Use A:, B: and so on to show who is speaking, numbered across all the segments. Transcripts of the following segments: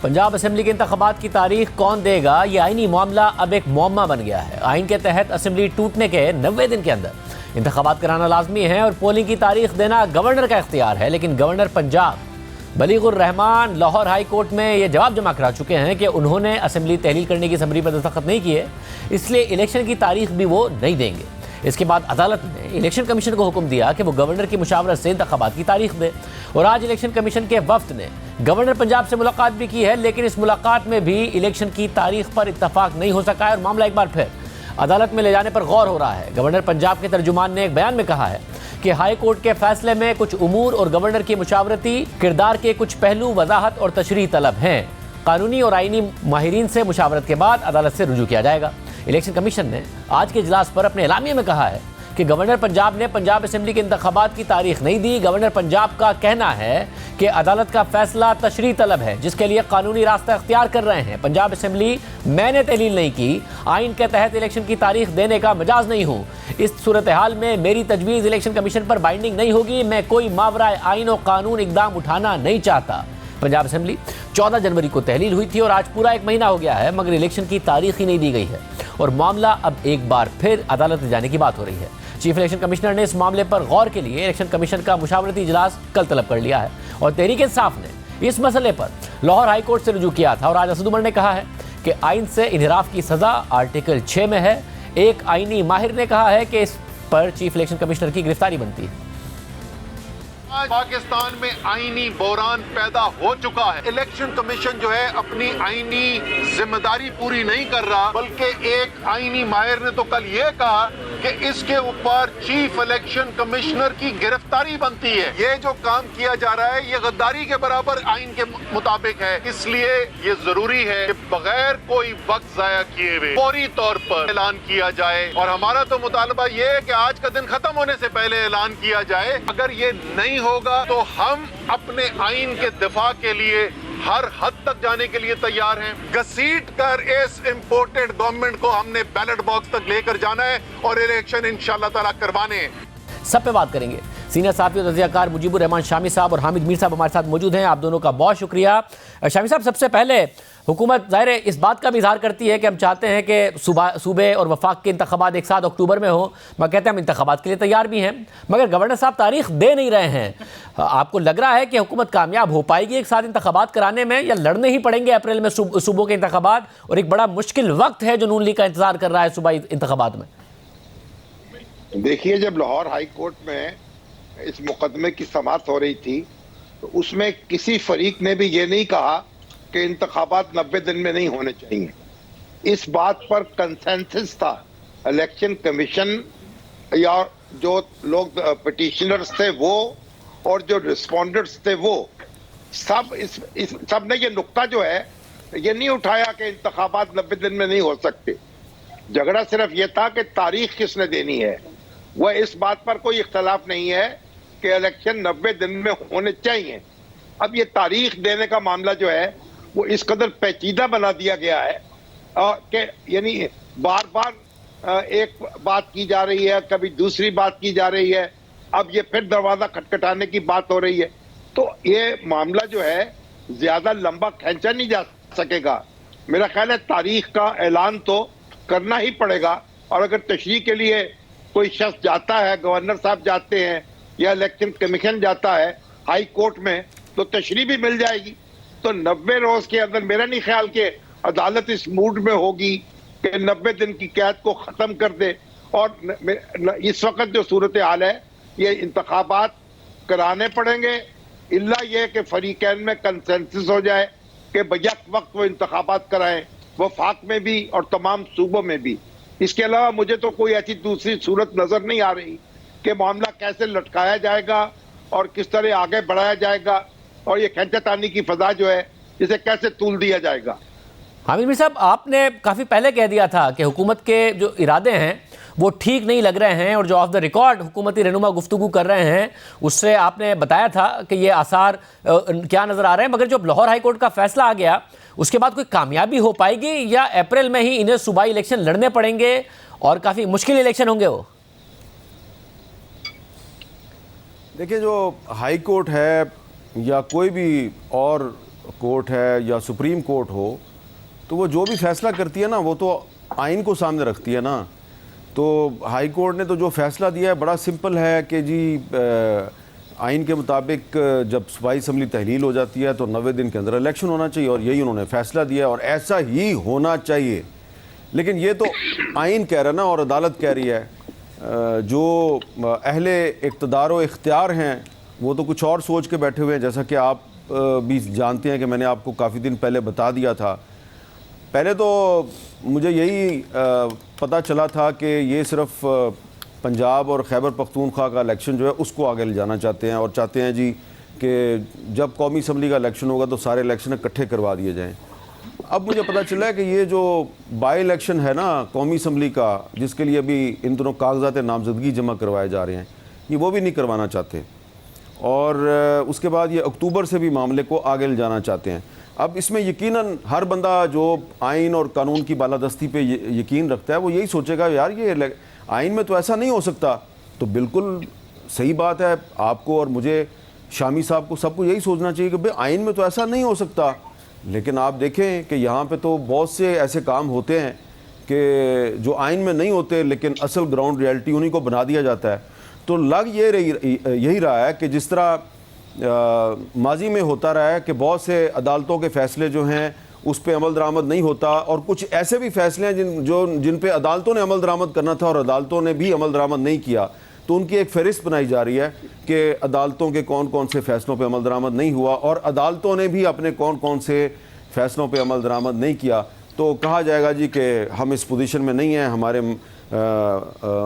A: Punjab assembly के इंतखाबात की तारीख कौन देगा, ये आईनी मामला अब एक मुअम्मा बन गया है। आइन के तहत असेंबली टूटने के 90 दिन के अंदर इंतखाबात कराना लाजमी है और पोलिंग की तारीख देना गवर्नर का इख्तियार है। लेकिन governor Punjab Baligur Rahman Lahore high court में ये जवाब जमा करा चुके हैं कि उन्होंने असेंबली तहलील करने की समरी पर दस्तखत नहीं किए, इसलिए इलेक्शन की तारीख भी वो नहीं देंगे। इसके बाद अदालत ने इलेक्शन कमीशन को हुक्म दिया कि वो गवर्नर की मुशावरत से इंतखाबात की तारीख दे। और आज इलेक्शन कमीशन के वफ्द ने गवर्नर पंजाब से मुलाकात भी की है, लेकिन इस मुलाकात में भी इलेक्शन की तारीख पर इत्तफाक नहीं हो सका है और मामला एक बार फिर अदालत में ले जाने पर गौर हो रहा है। गवर्नर पंजाब के तर्जुमान ने एक बयान में कहा है कि हाई कोर्ट के फैसले में कुछ उमूर और गवर्नर की मुशावरती किरदार के कुछ पहलू वजाहत और तशरीह तलब हैं। कानूनी और आईनी माहिरीन से मुशावरत के बाद अदालत से रुजू किया जाएगा। इलेक्शन कमीशन ने आज के इजलास पर अपने एलामिये में कहा है कि गवर्नर पंजाब ने पंजाब असेंबली के इंतखाबात की तारीख नहीं दी। गवर्नर पंजाब का कहना है कि अदालत का फैसला तशरीह तलब है, जिसके लिए कानूनी रास्ता अख्तियार कर रहे हैं। पंजाब असेंबली मैंने तहलील नहीं की, आइन के तहत इलेक्शन की तारीख देने का मजाज नहीं हूँ। इस सूरत हाल में मेरी तजवीज़ इलेक्शन कमीशन पर बाइंडिंग नहीं होगी। मैं कोई मावरा आइन और कानून इकदाम उठाना नहीं चाहता। पंजाब असेंबली 14 जनवरी को तहलील हुई थी और आज पूरा एक महीना हो गया है, मगर इलेक्शन की तारीख ही नहीं दी गई है और मामला अब एक बार फिर अदालत में जाने की बात हो रही है। चीफ इलेक्शन कमिश्नर ने इस मामले पर गौर के लिए इलेक्शन कमीशन का मुशावरती इजलास कल तलब कर लिया है और तहरीक इंसाफ ने इस मसले पर लाहौर हाई कोर्ट से रुजू किया था और आज असद उमर ने कहा है कि आइन से इनहराफ की सजा आर्टिकल 6 में है। एक आईनी माहिर ने कहा है कि इस पर चीफ इलेक्शन कमिश्नर की गिरफ्तारी बनती है।
B: आज पाकिस्तान में आईनी बहरान पैदा हो चुका है। इलेक्शन कमीशन जो है अपनी आईनी जिम्मेदारी पूरी नहीं कर रहा, बल्कि एक आईनी माहिर ने तो कल ये कहा कि इसके ऊपर चीफ इलेक्शन कमिश्नर की गिरफ्तारी बनती है। ये जो काम किया जा रहा है ये गद्दारी के बराबर आइन के मुताबिक है। इसलिए ये जरूरी है कि बगैर कोई वक्त जाया किए हुए फौरी तौर पर ऐलान किया जाए और हमारा तो मुतालबा ये है कि आज का दिन खत्म होने से पहले ऐलान किया जाए। अगर ये नहीं होगा तो हम अपने आइन के दिफा के लिए हर हद तक जाने के लिए तैयार हैं। घसीट कर इस इम्पोर्टेड गवर्नमेंट को हमने बैलेट बॉक्स तक लेकर जाना है और इलेक्शन इंशाल्लाह ताला करवाने हैं।
A: सब पे बात करेंगे। सीनियर साथी और तजियाकार मुजीबुर रहमान शामी साहब और हामिद मीर साहब हमारे साथ मौजूद हैं। आप दोनों का बहुत शुक्रिया। शामी साहब, सबसे पहले हुकूमत ज़ाहिर है इस बात का भी इजहार करती है कि हम चाहते हैं कि सूबे और वफाक के इंतखाबात एक साथ अक्टूबर में हो। मैं कहते हैं हम इंतखाबात के लिए तैयार भी हैं, मगर गवर्नर साहब तारीख दे नहीं रहे हैं। आपको लग रहा है कि हुकूमत कामयाब हो पाएगी एक साथ इंतखाबात कराने में, या लड़ने ही पड़ेंगे अप्रैल में सूबों के इंतखाबात, और एक बड़ा मुश्किल वक्त है जो नून लीग का इंतजार कर रहा है सूबाई इंतखाबात में?
C: देखिए, जब लाहौर हाई कोर्ट में इस मुकदमे की समाअत हो रही थी तो उसमें किसी फरीक ने भी ये नहीं कहा कि इंतखाबात 90 दिन में नहीं होने चाहिए। इस बात पर कंसेंसस था। इलेक्शन कमीशन या जो लोग पिटिशनर्स थे वो और जो रिस्पोंडेंट्स थे वो सब ने ये नुक्ता जो है ये नहीं उठाया कि इंतखाबात 90 दिन में नहीं हो सकते। झगड़ा सिर्फ ये था कि तारीख किसने देनी है। वह इस बात पर कोई इख्तलाफ नहीं है कि इलेक्शन 90 दिन में होने चाहिए। अब ये तारीख देने का मामला जो है वो इस कदर पेचीदा बना दिया गया है कि यानी बार बार एक बात की जा रही है, कभी दूसरी बात की जा रही है, अब ये फिर दरवाजा खटखटाने की बात हो रही है। तो ये मामला जो है ज्यादा लंबा खींचा नहीं जा सकेगा। मेरा ख्याल है तारीख का ऐलान तो करना ही पड़ेगा, और अगर तशरीह के लिए कोई शख्स जाता है, गवर्नर साहब जाते हैं या इलेक्शन कमीशन जाता है हाई कोर्ट में, तो तशरीह भी मिल जाएगी। तो 90 रोज के अंदर मेरा नहीं ख्याल कि अदालत इस मूड में होगी कि 90 दिन की कैद को खत्म कर दे। और इस वक्त जो सूरत हाल है ये इंतखाबात कराने पड़ेंगे, इल्ला ये कि फरीकैन में कंसेंसस हो जाए कि बयक वक्त वो इंतखाबात कराएं, वफाक में भी और तमाम सूबों में भी। इसके अलावा मुझे तो कोई ऐसी दूसरी सूरत नजर नहीं आ रही कि मामला कैसे लटकाया जाएगा और किस तरह आगे बढ़ाया जाएगा, और ये खींचातानी की फजा जो है इसे कैसे तूल दिया जाएगा।
A: हामिद मीर साहब, आपने काफ़ी पहले कह दिया था कि हुकूमत के जो इरादे हैं वो ठीक नहीं लग रहे हैं, और जो ऑफ द रिकॉर्ड हुकूमती रहनुमा गुफ्तगू कर रहे हैं उससे आपने बताया था कि ये आसार क्या नज़र आ रहे हैं। मगर जब लाहौर हाई कोर्ट का फैसला आ गया उसके बाद कोई कामयाबी हो पाएगी, या अप्रैल में ही इन्हें सूबाई इलेक्शन लड़ने पड़ेंगे और काफ़ी मुश्किल इलेक्शन होंगे वो?
D: देखिए, जो हाई कोर्ट है या कोई भी और कोर्ट है या सुप्रीम कोर्ट हो, तो वो जो भी फैसला करती है ना, वो तो आइन को सामने रखती है ना। तो हाई कोर्ट ने तो जो फैसला दिया है बड़ा सिंपल है कि जी आइन के मुताबिक जब सूबाई असम्बली तहलील हो जाती है तो 90 दिन के अंदर इलेक्शन होना चाहिए, और यही उन्होंने फैसला दिया और ऐसा ही होना चाहिए। लेकिन ये तो आइन कह रहा है ना, और अदालत कह रही है। जो अहले इक़्तिदार व इख्तियार हैं वो तो कुछ और सोच के बैठे हुए हैं, जैसा कि आप भी जानते हैं कि मैंने आपको काफ़ी दिन पहले बता दिया था। पहले तो मुझे यही पता चला था कि ये सिर्फ पंजाब और खैबर पख्तूनख्वा का इलेक्शन जो है उसको आगे ले जाना चाहते हैं, और चाहते हैं जी कि जब कौमी असम्बली का इलेक्शन होगा तो सारे इलेक्शन इकट्ठे करवा दिए जाएँ। अब मुझे पता चला है कि ये जो बाई इलेक्शन है ना कौमी असम्बली का, जिसके लिए अभी इन दोनों कागजात नामजदगी जमा करवाए जा रहे हैं, ये वो भी नहीं करवाना चाहते, और उसके बाद ये अक्टूबर से भी मामले को आगे ले जाना चाहते हैं। अब इसमें यकीनन हर बंदा जो आइन और कानून की बालादस्ती पे यकीन रखता है वो यही सोचेगा यार ये आइन में तो ऐसा नहीं हो सकता। तो बिल्कुल सही बात है, आपको और मुझे, शामी साहब को, सबको यही सोचना चाहिए कि भाई आइन में तो ऐसा नहीं हो सकता। लेकिन आप देखें कि यहाँ पे तो बहुत से ऐसे काम होते हैं कि जो आइन में नहीं होते, लेकिन असल ग्राउंड रियलिटी उन्हीं को बना दिया जाता है। तो लग यही रहा है कि जिस तरह माजी में होता रहा है कि बहुत से अदालतों के फ़ैसले जो हैं उस पर अमल दरामद नहीं होता, और कुछ ऐसे भी फ़ैसले हैं जिन पे अदालतों ने अमल दरामद करना था और अदालतों ने भी अमल दरामद नहीं किया। तो उनकी एक फ़हरिस्त बनाई जा रही है कि अदालतों के कौन कौन से फ़ैसलों पे अमल दरामद नहीं हुआ, और अदालतों ने भी अपने कौन कौन से फ़ैसलों पे अमल दरामद नहीं किया। तो कहा जाएगा जी कि हम इस पोजीशन में नहीं हैं, हमारे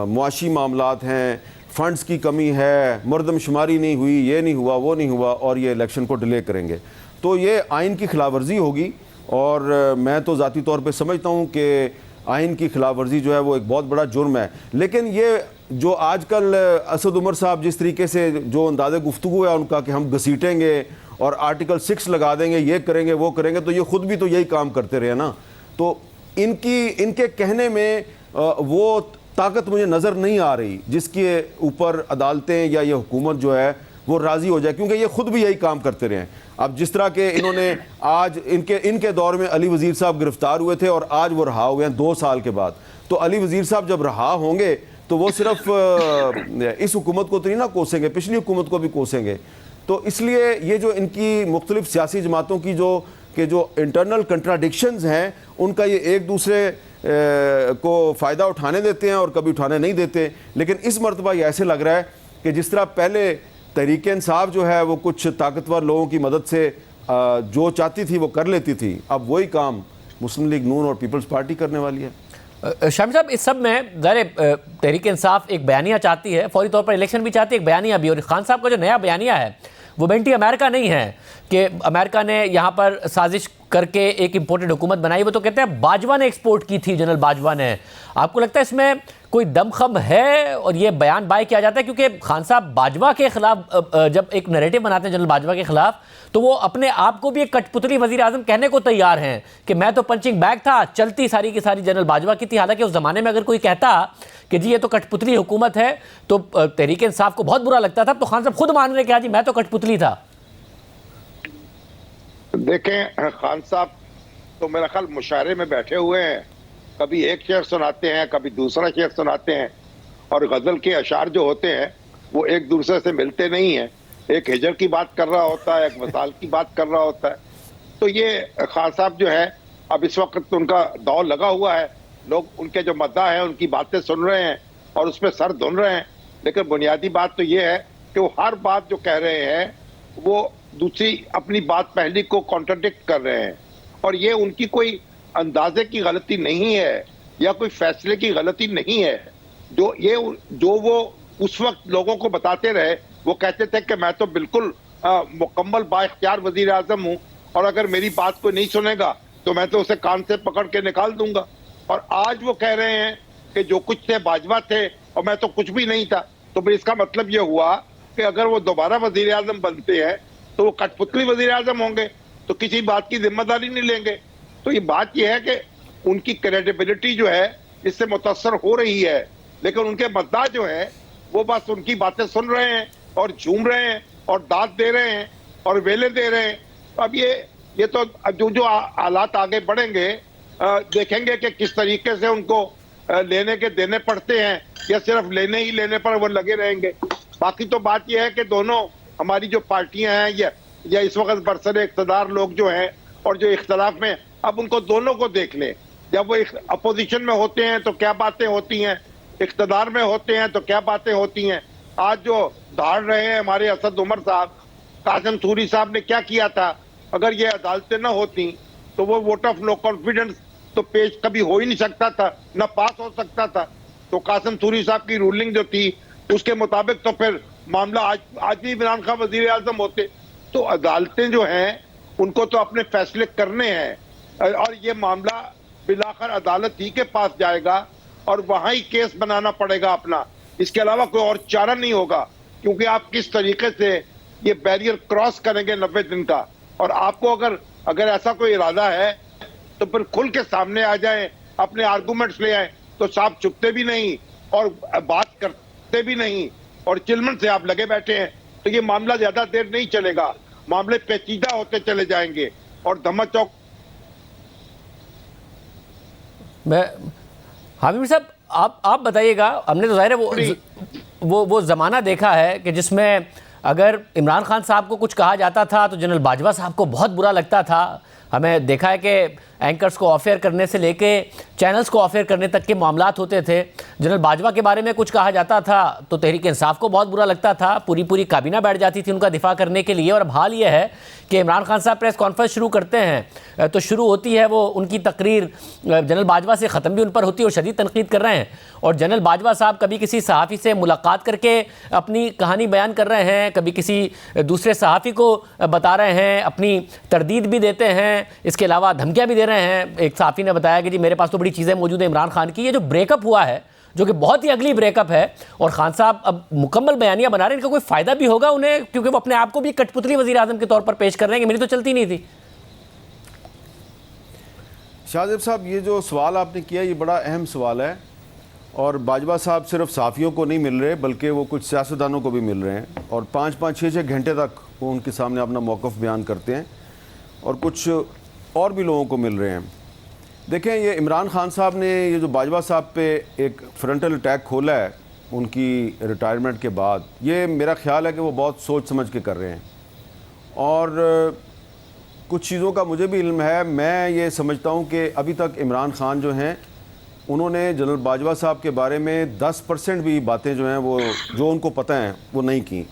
D: मुआशी मामलात हैं, फ़ंड्स की कमी है, मरदमशुमारी नहीं हुई, ये नहीं हुआ, वो नहीं हुआ, और ये इलेक्शन को डिले करेंगे। तो ये आइन की खिलाफ वर्जी होगी, और मैं तो ज़ाती तौर पे समझता हूँ कि आइन की खिलाफ वर्जी जो है वो एक बहुत बड़ा जुर्म है। लेकिन ये जो आजकल असद उमर साहब जिस तरीके से जो अंदाज़े गुफ्तगू है उनका कि हम घसीटेंगे और आर्टिकल 6 लगा देंगे, ये करेंगे, वो करेंगे, तो ये ख़ुद भी तो यही काम करते रहे ना। तो इनके कहने में वो ताकत मुझे नज़र नहीं आ रही जिसके ऊपर अदालतें या ये हुकूमत जो है वो राज़ी हो जाए, क्योंकि ये ख़ुद भी यही काम करते रहे हैं। अब जिस तरह के इन्होंने आज इनके दौर में अली वज़ीर साहब गिरफ़्तार हुए थे और आज वो रहा हुए हैं 2 साल के बाद। तो अली वज़ीर साहब जब रहा होंगे तो वो सिर्फ इस हुकूमत को तो नहीं ना कोसेंगे, पिछली हुकूमत को भी कोसेंगे। तो इसलिए ये जो इनकी मुख्तलिफ सियासी जमातों की जो इंटरनल कंट्राडिक्शंस हैं, उनका ये एक दूसरे को फ़ायदा उठाने देते हैं और कभी उठाने नहीं देते। लेकिन इस मरतबा ये ऐसे लग रहा है कि जिस तरह पहले तहरीक इंसाफ जो है वो कुछ ताकतवर लोगों की मदद से जो चाहती थी वो कर लेती थी, अब वही काम मुस्लिम लीग नून और पीपल्स पार्टी करने वाली है।
A: शामी साहब, इस सब में तहरीक इंसाफ एक बयानिया चाहती है, फौरी तौर पर इलेक्शन भी चाहती है, एक बयानिया भी, और खान साहब का जो नया बयानिया है वो बेंटी अमेरिका नहीं है कि अमेरिका ने यहाँ पर साजिश करके एक इम्पोर्टेड हुकूमत बनाई। वो तो कहते हैं बाजवा ने एक्सपोर्ट की थी, जनरल बाजवा ने। आपको लगता है इसमें कोई दमखम है और ये बयान बाय किया जाता है? क्योंकि खान साहब बाजवा के खिलाफ जब एक नैरेटिव बनाते हैं जनरल बाजवा के खिलाफ, तो वो अपने आप को भी एक कठपुतली वजीर आजम कहने को तैयार हैं कि मैं तो पंचिंग बैग था, चलती सारी की सारी जनरल बाजवा की थी। हालांकि उस जमाने में अगर कोई कहता कि जी ये तो कठपुतली हुकूमत है तो तहरीक इंसाफ को बहुत बुरा लगता था। तो खान साहब खुद मान रहे कि जी मैं तो कठपुतली था।
C: देखें, खान साहब तो मेरा ख्याल मुशायरे में बैठे हुए हैं, कभी एक शेर सुनाते हैं, कभी दूसरा शेर सुनाते हैं, और गजल के अशार जो होते हैं वो एक दूसरे से मिलते नहीं हैं। एक हिजर की बात कर रहा होता है, एक वसाल की बात कर रहा होता है। तो ये खान साहब जो है अब इस वक्त उनका दौर लगा हुआ है, लोग उनके जो मद्दा है उनकी बातें सुन रहे हैं और उस पर सर धुन रहे हैं। लेकिन बुनियादी बात तो ये है कि वो हर बात जो कह रहे हैं वो दूसरी अपनी बात पहली को कॉन्ट्राडिक्ट कर रहे हैं, और ये उनकी कोई अंदाजे की गलती नहीं है या कोई फैसले की गलती नहीं है। जो वो उस वक्त लोगों को बताते रहे, वो कहते थे कि मैं तो बिल्कुल मुकम्मल बाइख्तियार वजीर आजम हूँ, और अगर मेरी बात कोई नहीं सुनेगा तो मैं तो उसे कान से पकड़ के निकाल दूंगा। और आज वो कह रहे हैं कि जो कुछ थे बाजवा थे और मैं तो कुछ भी नहीं था। तो भाई इसका मतलब ये हुआ कि अगर वो दोबारा वजीर आजम बनते हैं तो वो कठपुतली वजीर आजम होंगे, तो किसी बात की जिम्मेदारी नहीं लेंगे। तो ये बात यह है कि उनकी क्रेडिबिलिटी जो है इससे मुतासर हो रही है, लेकिन उनके मद्दा जो है वो बस उनकी बातें सुन रहे हैं और झूम रहे हैं और दाद दे रहे हैं और वेले दे रहे हैं। अब ये तो जो जो हालात आगे बढ़ेंगे देखेंगे कि किस तरीके से उनको लेने के देने पड़ते हैं या सिर्फ लेने ही लेने पर वो लगे रहेंगे। बाकी तो बात यह है कि दोनों हमारी जो पार्टियां हैं या इस वक्त बरसरे इख्तदार लोग जो हैं और जो इख्तलाफ में, अब उनको दोनों को देख लें। जब वो अपोजिशन में होते हैं तो क्या बातें होती हैं, इख्तदार में होते हैं तो क्या बातें होती हैं। आज जो धाड़ रहे हैं हमारे असद उमर साहब, कासिम सूरी साहब ने क्या किया था, अगर ये अदालतें न होती तो वो वोट ऑफ नो कॉन्फिडेंस तो पेश कभी हो ही नहीं सकता था, न पास हो सकता था। तो कासिम सूरी साहब की रूलिंग जो थी उसके मुताबिक तो फिर मामला आज भी इमरान खान वजीर आजम होते। तो अदालतें जो हैं उनको तो अपने फैसले करने हैं और ये मामला बिलाखिर अदालत ही के पास जाएगा और वहां ही केस बनाना पड़ेगा अपना। इसके अलावा कोई और चारा नहीं होगा, क्योंकि आप किस तरीके से ये बैरियर क्रॉस करेंगे 90 दिन का। और आपको अगर ऐसा कोई इरादा है तो फिर खुल के सामने आ जाए, अपने आर्गूमेंट्स ले आए। तो साहब चुपते भी नहीं और बात करते भी नहीं और चिलमन से आप लगे बैठे हैं, तो ये मामला ज्यादा देर नहीं चलेगा, मामले पेचीदा होते चले जाएंगे और धम्मा चौक।
A: हामिद साहब आप बताइएगा, हमने तो जाहिर है वो ज़माना देखा है कि जिसमें अगर इमरान खान साहब को कुछ कहा जाता था तो जनरल बाजवा साहब को बहुत बुरा लगता था। हमें देखा है कि एंकर्स को ऑफेयर करने से लेके चैनल्स को ऑफेयर करने तक के मामलात होते थे। जनरल बाजवा के बारे में कुछ कहा जाता था तो तहरीक इंसाफ को बहुत बुरा लगता था, पूरी काबीना बैठ जाती थी उनका दिफा करने के लिए। और अब हाल ये है कि इमरान खान साहब प्रेस कॉन्फ्रेंस शुरू करते हैं तो शुरू होती है वो उनकी तकरीर जनरल बाजवा से, ख़त्म भी उन पर होती है और शदीद तनकीद कर रहे हैं। और जनरल बाजवा साहब कभी किसी सहाफ़ी से मुलाकात करके अपनी कहानी बयान कर रहे हैं, कभी किसी दूसरे सहाफ़ी को बता रहे हैं, अपनी तरदीद भी देते हैं, इसके अलावा धमकियाँ भी दे रहे हैं। एक सहाफ़ी ने बताया कि जी मेरे पास तो बड़ी चीज़ें मौजूद है इमरान खान की। ये जो ब्रेकअप हुआ है, जो कि बहुत ही अगली ब्रेकअप है, और खान साहब अब मुकम्मल बयानियां बना रहे हैं, इनका कोई फ़ायदा भी होगा उन्हें, क्योंकि वो अपने आप को भी कठपुतली वज़ीर आज़म के तौर पर पेश कर रहे हैं कि मेरी तो चलती नहीं थी।
D: शाहजेब साहब, ये जो सवाल आपने किया ये बड़ा अहम सवाल है और बाजवा साहब सिर्फ साफ़ियों को नहीं मिल रहे बल्कि वो कुछ सियासतदानों को भी मिल रहे हैं और 5-5, 6-6 घंटे तक वो उनके सामने अपना मौक़िफ़ बयान करते हैं और कुछ और भी लोगों को मिल रहे हैं। देखें, ये इमरान खान साहब ने ये जो बाजवा साहब पे एक फ्रंटल अटैक खोला है उनकी रिटायरमेंट के बाद, ये मेरा ख्याल है कि वो बहुत सोच समझ के कर रहे हैं और कुछ चीज़ों का मुझे भी इल्म है। मैं ये समझता हूँ कि अभी तक इमरान खान जो हैं उन्होंने जनरल बाजवा साहब के बारे में 10% भी बातें जो हैं वो जो उनको पता हैं वो नहीं की।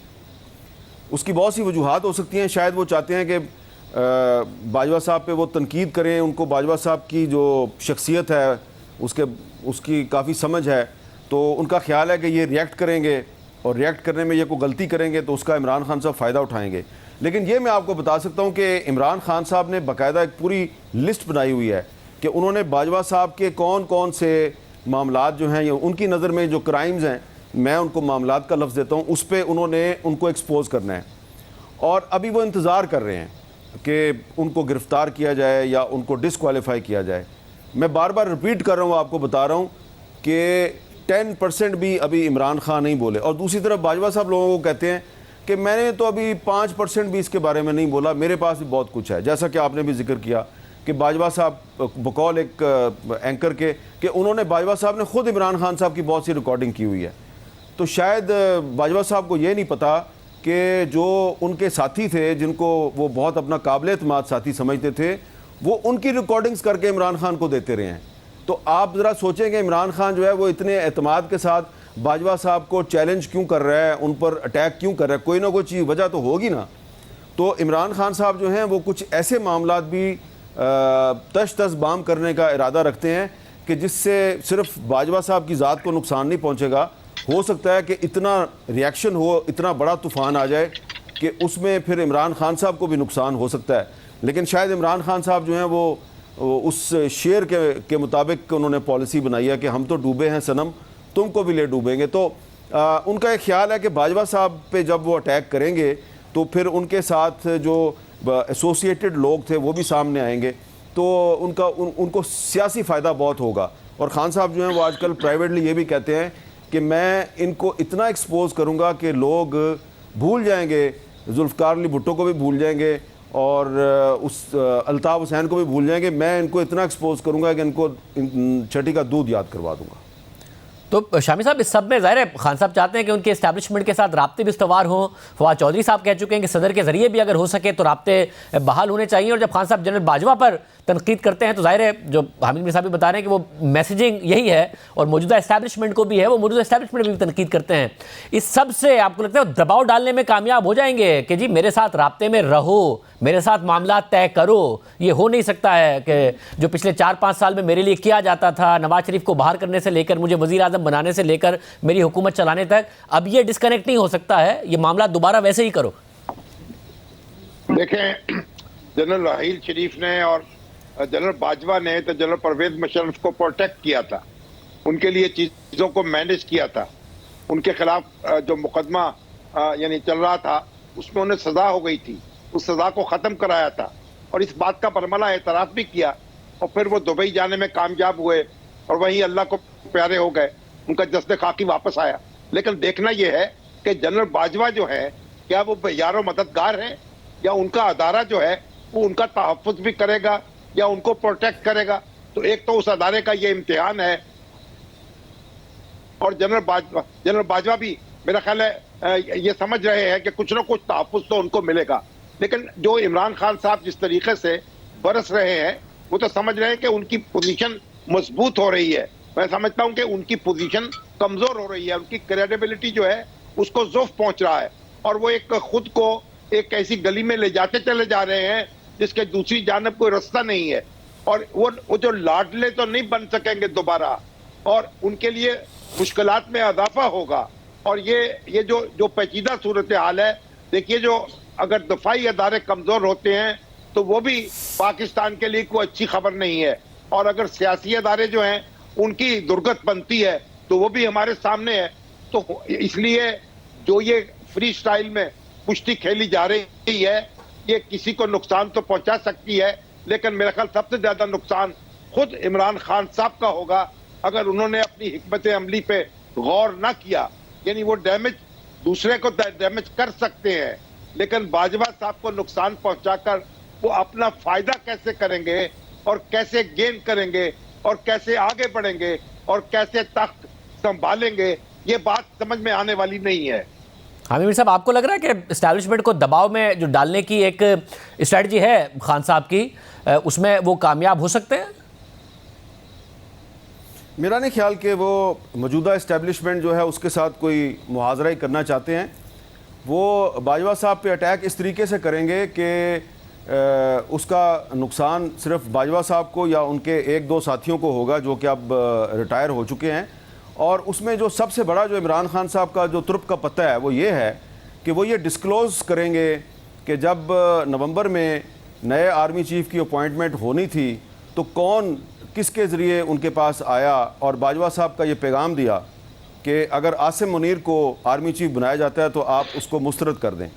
D: उसकी बहुत सी वजूहात हो सकती हैं। शायद वो चाहते हैं कि बाजवा साहब पे वो तनकीद करें, उनको बाजवा साहब की जो शख्सियत है उसकी काफ़ी समझ है, तो उनका ख्याल है कि ये रिएक्ट करेंगे और रिएक्ट करने में ये कोई गलती करेंगे तो उसका इमरान खान साहब फ़ायदा उठाएंगे। लेकिन ये मैं आपको बता सकता हूँ कि इमरान खान साहब ने बाकायदा एक पूरी लिस्ट बनाई हुई है कि उन्होंने बाजवा साहब के कौन कौन से मामलात जो हैं या उनकी नज़र में जो क्राइम्स हैं, मैं उनको मामलात का लफ्ज़ देता हूँ, उस पर उन्होंने उनको एक्सपोज करना है और अभी वो इंतज़ार कर रहे हैं कि उनको गिरफ़्तार किया जाए या उनको डिसक्वालीफाई किया जाए। मैं बार बार रिपीट कर रहा हूँ, आपको बता रहा हूँ कि 10% भी अभी इमरान खान नहीं बोले। और दूसरी तरफ बाजवा साहब लोगों को कहते हैं कि मैंने तो अभी 5% भी इसके बारे में नहीं बोला, मेरे पास भी बहुत कुछ है। जैसा कि आपने भी जिक्र किया कि बाजवा साहब बकौल एक एंकर के कि उन्होंने बाजवा साहब ने ख़ुद इमरान खान साहब की बहुत सी रिकॉर्डिंग की हुई है। तो शायद बाजवा साहब को ये नहीं पता कि जो उनके साथी थे जिनको वो बहुत अपना काबिल एतमाद साथी समझते थे, वो उनकी रिकॉर्डिंग्स करके इमरान खान को देते रहे हैं। तो आप ज़रा सोचें कि इमरान खान जो है वो इतने एतमाद के साथ बाजवा साहब को चैलेंज क्यों कर रहा है, उन पर अटैक क्यों कर रहा है, कोई ना कोई चीज़ वजह तो होगी ना। तो इमरान खान साहब जो हैं वो कुछ ऐसे मामलात भी तश तश बाम करने का इरादा रखते हैं कि जिससे सिर्फ बाजवा साहब की ज़ात को नुकसान नहीं पहुँचेगा, हो सकता है कि इतना रिएक्शन हो, इतना बड़ा तूफ़ान आ जाए कि उसमें फिर इमरान खान साहब को भी नुकसान हो सकता है। लेकिन शायद इमरान खान साहब जो हैं वो उस शेर के मुताबिक उन्होंने पॉलिसी बनाई है कि हम तो डूबे हैं सनम, तुमको भी ले डूबेंगे। तो उनका एक ख्याल है कि बाजवा साहब पे जब वो अटैक करेंगे तो फिर उनके साथ जो एसोसिएटेड लोग थे वो भी सामने आएंगे, तो उनको सियासी फ़ायदा बहुत होगा। और ख़ान साहब जो हैं वो आजकल प्राइवेटली ये भी कहते हैं कि मैं इनको इतना एक्सपोज करूँगा कि लोग भूल जाएंगे, जुल्फ़िकार अली भुट्टो को भी भूल जाएंगे और उस अल्ताफ़ हुसैन को भी भूल जाएंगे। मैं इनको इतना एक्सपोज करूँगा कि इनको छठी का दूध याद करवा दूँगा।
A: तो शामी साहब, इस सब में ज़ाहिर है खान साहब चाहते हैं कि उनके एस्टैब्लिशमेंट के साथ राब्ते भी इस्तवार हों। फवाद चौधरी साहब कह चुके हैं कि सदर के ज़रिए भी अगर हो सके तो राब्ते बहाल होने चाहिए। और जब खान साहब जनरल बाजवा पर तनकीद करते हैं तो ज़ाहिर है जो हामिद मीर साहब भी बता रहे हैं कि वो मैसेजिंग यही है, और मौजूदा एस्टैब्लिशमेंट को भी है, वो मौजूदा एस्टैब्लिशमेंट भी तनकीद करते हैं। इस सब से आपको लगता है दबाव डालने में कामयाब हो जाएंगे कि जी मेरे साथ राब्ते में रहो, मेरे साथ मामला तय करो? ये हो नहीं सकता है कि जो पिछले 4-5 साल में मेरे लिए किया जाता था, नवाज शरीफ को बाहर करने से लेकर मुझे वज़ीर आज़म बनाने से लेकर मेरी हुकूमत चलाने तक, अब ये डिस्कनेक्ट नहीं हो सकता है, ये मामला दोबारा वैसे ही करो।
C: देखें, जनरल राहील शरीफ ने और जनरल बाजवा ने तो जनरल परवेज मुशर्रफ को प्रोटेक्ट किया था, उनके लिए चीज़ों को मैनेज किया था। उनके खिलाफ जो मुकदमा यानी चल रहा था उसमें उन्हें सज़ा हो गई थी, उस सज़ा को ख़त्म कराया था और इस बात का बरमला एतराफ़ भी किया। और फिर वो दुबई जाने में कामयाब हुए और वहीं अल्लाह को प्यारे हो गए, उनका जस्द खाकी वापस आया। लेकिन देखना यह है कि जनरल बाजवा जो है, क्या वो यारो मददगार है, या उनका अदारा जो है वो उनका तहफ़्फ़ुज़ भी करेगा या उनको प्रोटेक्ट करेगा? तो एक तो उस अदारे का ये इम्तिहान है। और जनरल बाजवा भी मेरा ख्याल है ये समझ रहे हैं कि कुछ ना कुछ तहफ़्फ़ुज़ तो उनको मिलेगा। लेकिन जो इमरान खान साहब जिस तरीके से बरस रहे हैं, वो तो समझ रहे हैं कि उनकी पोजीशन मजबूत हो रही है। मैं समझता हूं कि उनकी पोजीशन कमजोर हो रही है, उनकी क्रेडिबिलिटी जो है उसको ज़ुफ़ पहुंच रहा है और वो एक खुद को एक ऐसी गली में ले जाते चले जा रहे हैं जिसके दूसरी जानब कोई रास्ता नहीं है। और वो जो लाडले तो नहीं बन सकेंगे दोबारा, और उनके लिए मुश्किलात में इजाफा होगा। और ये जो पेचीदा सूरत हाल है, देखिए, जो अगर दफाई अदारे कमजोर होते हैं तो वो भी पाकिस्तान के लिए कोई अच्छी खबर नहीं है, और अगर सियासी अदारे जो हैं उनकी दुर्गत बनती है तो वो भी हमारे सामने है। तो इसलिए जो ये फ्री स्टाइल में कुश्ती खेली जा रही है, ये किसी को नुकसान तो पहुंचा सकती है, लेकिन मेरा ख्याल सबसे ज्यादा नुकसान खुद इमरान खान साहब का होगा अगर उन्होंने अपनी हिकमत अमली पे गौर ना किया। यानी वो डैमेज दूसरे को डैमेज कर सकते हैं, लेकिन बाजवा साहब को नुकसान पहुंचाकर वो अपना फायदा कैसे करेंगे और कैसे गेन करेंगे और कैसे आगे बढ़ेंगे और कैसे तख्त संभालेंगे, ये बात समझ में आने वाली नहीं है।
A: हामिद मीर साहब, आपको लग रहा है कि इस्टेब्लिशमेंट को दबाव में जो डालने की एक स्ट्रेटजी है खान साहब की, उसमें वो कामयाब हो सकते हैं?
D: मेरा नहीं ख्याल कि वो मौजूदा इस्टेब्लिशमेंट जो है उसके साथ कोई मुहाजरा ही करना चाहते हैं। वो बाजवा साहब पे अटैक इस तरीके से करेंगे कि उसका नुकसान सिर्फ बाजवा साहब को या उनके 1-2 साथियों को होगा जो कि अब रिटायर हो चुके हैं। और उसमें जो सबसे बड़ा जो इमरान खान साहब का जो तुर्प का पत्ता है वो ये है कि वो ये डिस्क्लोज़ करेंगे कि जब नवंबर में नए आर्मी चीफ़ की अपॉइंटमेंट होनी थी तो कौन किसके ज़रिए उनके पास आया और बाजवा साहब का ये पैगाम दिया कि अगर आसिम मुनीर को आर्मी चीफ़ बनाया जाता है तो आप उसको मुस्तरद कर दें।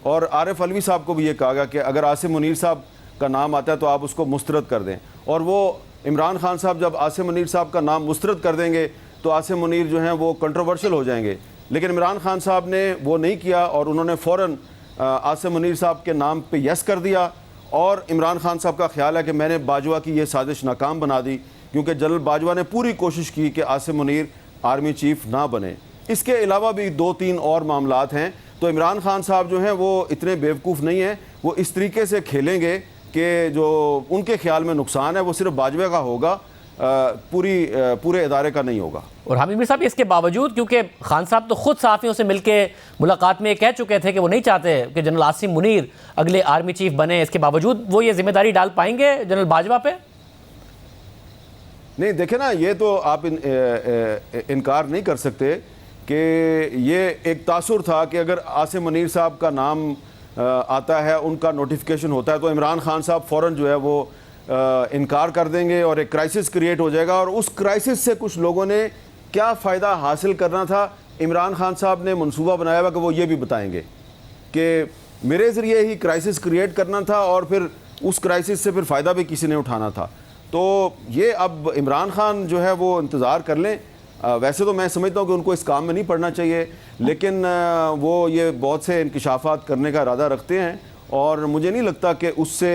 D: और आरिफ अलवी साहब को भी ये कहा गया कि अगर आसिम मुनीर साहब का नाम आता है तो आप उसको मुस्तरद कर दें। और वो इमरान खान साहब जब आसिम मुनीर साहब का नाम मुस्तरद कर देंगे तो आसिम मुनीर जो हैं वो कंट्रोवर्शियल हो जाएंगे। लेकिन इमरान खान साहब ने वो नहीं किया और उन्होंने फ़ौरन आसिम मुनीर साहब के नाम पे यस कर दिया। और इमरान खान साहब का ख्याल है कि मैंने बाजवा की ये साजिश नाकाम बना दी, क्योंकि जनरल बाजवा ने पूरी कोशिश की कि आसिम मुनीर आर्मी चीफ़ ना बने। इसके अलावा भी 2-3 और मामलात हैं। तो इमरान खान साहब जो हैं वो इतने बेवकूफ़ नहीं हैं, वो इस तरीके से खेलेंगे कि जो उनके ख्याल में नुकसान है वो सिर्फ बाजवा का होगा, पूरे इदारे का नहीं होगा।
A: और हामिद मीर साहब, इसके बावजूद, क्योंकि खान साहब तो खुद सहाफ़ियों से मिलकर मुलाकात में कह चुके थे कि वो नहीं चाहते कि जनरल आसिम मुनीर अगले आर्मी चीफ बने, इसके बावजूद वो ये जिम्मेदारी डाल पाएंगे जनरल बाजवा पे?
D: नहीं, देखे ना, ये तो आप इनकार नहीं कर सकते कि ये एक तासुर था कि अगर आसिम मुनीर साहब का नाम आता है, उनका नोटिफिकेशन होता है, तो इमरान खान साहब फ़ौरन जो है वो इनकार कर देंगे और एक क्राइसिस क्रिएट हो जाएगा। और उस क्राइसिस से कुछ लोगों ने क्या फ़ायदा हासिल करना था, इमरान खान साहब ने मंसूबा बनाया हुआ कि वो ये भी बताएंगे कि मेरे ज़रिए ही क्राइसिस क्रिएट करना था और फिर उस क्राइसिस से फिर फ़ायदा भी किसी ने उठाना था। तो ये अब इमरान खान जो है वो इंतज़ार कर लें। वैसे तो मैं समझता हूँ कि उनको इस काम में नहीं पड़ना चाहिए, लेकिन वो ये बहुत से इंकिशाफात करने का इरादा रखते हैं और मुझे नहीं लगता कि उससे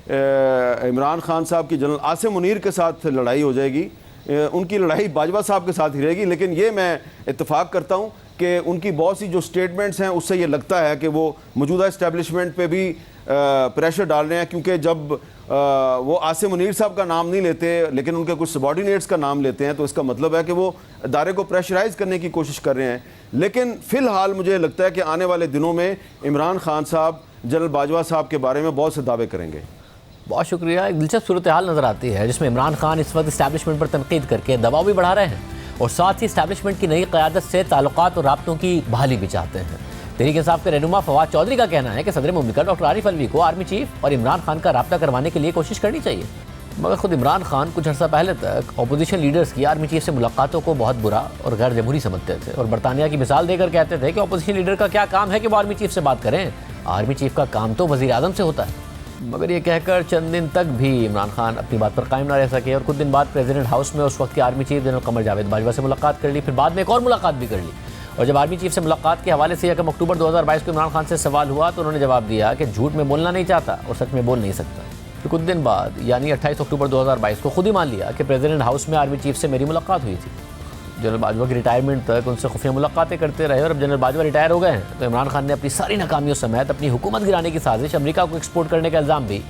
D: इमरान खान साहब की जनरल आसिम मुनीर के साथ लड़ाई हो जाएगी। उनकी लड़ाई बाजवा साहब के साथ ही रहेगी। लेकिन ये मैं इत्तेफाक करता हूँ कि उनकी बहुत सी जो स्टेटमेंट्स हैं उससे ये लगता है कि वो मौजूदा इस्टेब्लिशमेंट पे भी प्रेशर डाल रहे हैं, क्योंकि जब वो आसिम मुनीर साहब का नाम नहीं लेते लेकिन उनके कुछ सबॉर्डिनेट्स का नाम लेते हैं तो इसका मतलब है कि वो अदारे को प्रेशराइज करने की कोशिश कर रहे हैं। लेकिन फ़िलहाल मुझे लगता है कि आने वाले दिनों में इमरान खान साहब जनरल बाजवा साहब के बारे में बहुत से दावे करेंगे।
A: बहुत शुक्रिया। एक दिलचस्प सूरत हाल नज़र आती है जिसमें इमरान खान इस वक्त इस्टेब्लिशमेंट पर तनकीद करके दबाव भी बढ़ा रहे हैं और साथ ही इस्टेब्लिशमेंट की नई क़यादत से ताल्लुकात और राब्तों की बहाली भी चाहते हैं। तहरीक इंसाफ के रहनुमा फवाद चौधरी का कहना है कि सदर मुमलिकत डॉक्टर आरिफ अलवी को आर्मी चीफ और इमरान खान का राब्ता करवाने के लिए कोशिश करनी चाहिए, मगर खुद इमरान खान कुछ अर्सा पहले तक अपोजिशन लीडर्स की आर्मी चीफ से मुलाकातों को बहुत बुरा और गैर जमहूरी समझते थे और बरतानिया की मिसाल देकर कहते थे कि अपोजिशन लीडर का क्या काम है कि वो आर्मी चीफ से बात करें, आर्मी चीफ का काम तो वज़ीर आज़म से होता है। मगर ये कहकर चंद दिन तक भी इमरान खान अपनी बात पर कायम ना रह सके और कुछ दिन बाद प्रेसिडेंट हाउस में उस वक्त के army chief general Qamar Javed Bajwa से मुलाकात कर ली, फिर बाद में एक और मुलाकात भी कर ली। और जब आर्मी चीफ से मुलाकात के हवाले से 1 अक्टूबर 2022 को इमरान खान से सवाल हुआ तो उन्होंने जवाब दिया कि झूठ में बोलना नहीं चाहता और सच में बोल नहीं सकता। फिर कुछ दिन बाद यानी 28 अक्टूबर 2022 को खुद ही मान लिया कि प्रेसिडेंट हाउस में आर्मी चीफ से मेरी मुलाकात हुई थी। जनरल बाजवा की रिटायरमेंट तक उनसे खुफिया मुलाकातें करते रहे और अब जनरल बाजवा रिटायर हो गए हैं तो इमरान खान ने अपनी सारी नाकामियों समेत अपनी हुकूमत गिराने की साजिश अमेरिका को एक्सपोर्ट करने का इल्ज़ाम भी